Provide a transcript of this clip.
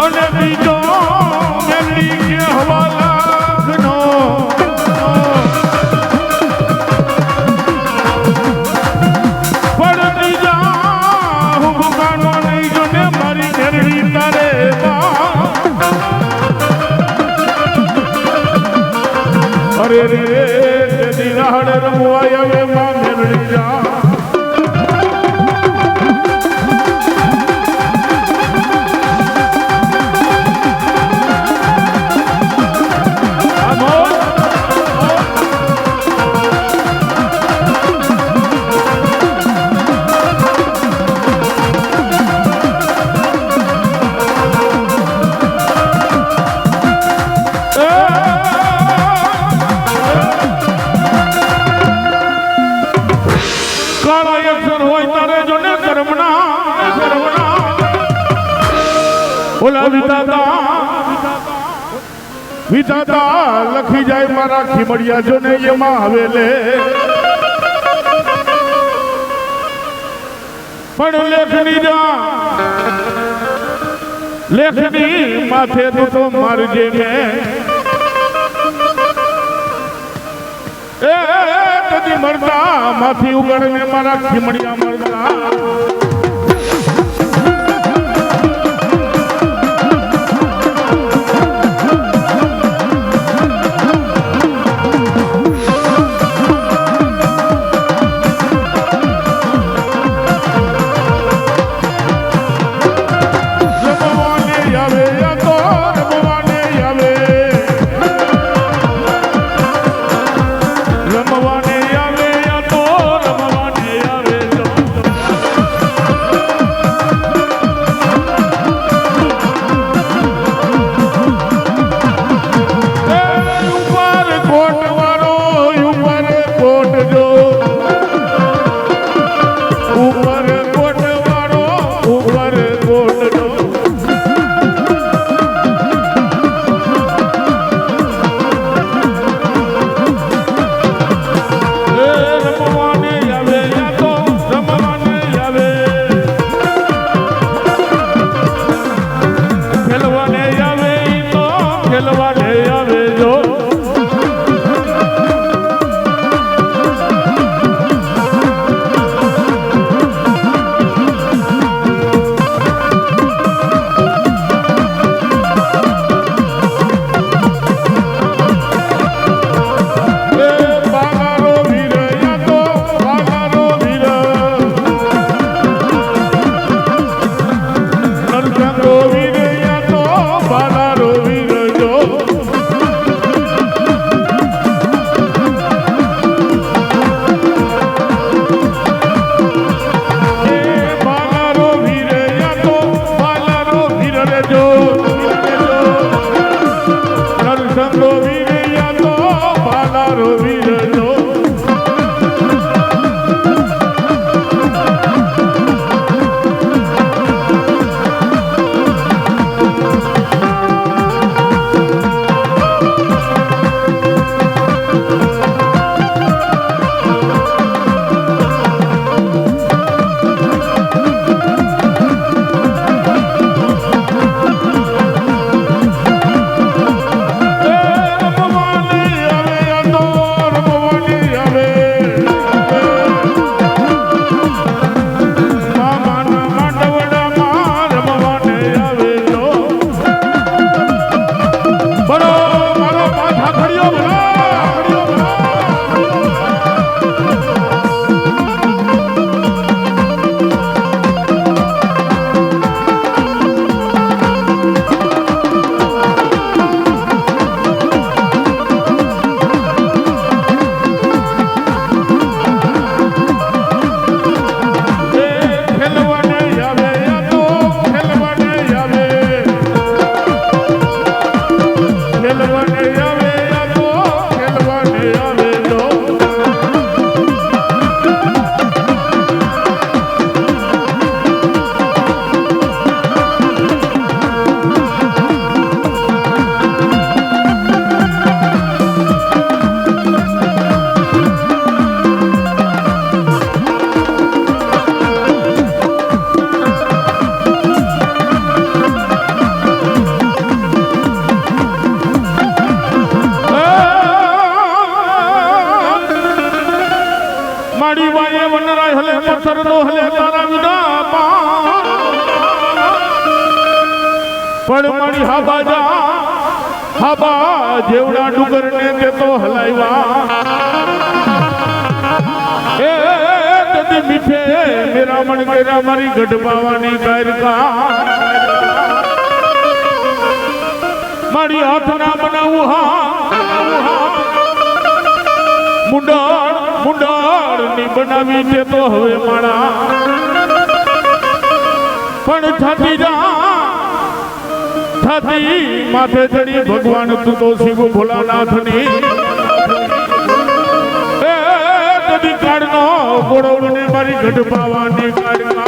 અને બીજો મેલડી કહેવા લાગનો પણ બીજા હું ભૂખાનો નહીં જોને મારી મેલડી તારે અરે રે દિરાડ રમવાય હવે માં મેલડી જા ઓલા વિધાતા લખી જાય મારા ખીમડિયા જો ને એમાં હવેલે પણ લેખની માથે તું તો મારજે ને એ કદી મરતા માથી ઉગડ ને મારા ખીમડિયા મરતા પણ મારી હાબા જેવડા ડુંગર ને તે તો હલાવ્યા એ તદી મીઠે મેરા મન કેરા મારી ગઢબાવાની કાયરકા મારી હાથ ના બનાવું હા મુંડાળ ની બનાવી તે તો હવે માળા પણ છાતી માથે ચડી ભગવાન તું તો શિવ ભોલાનાથ ની એ તદી કાળનો ગોળો ને મારી ગઢ પાવાની કાળકા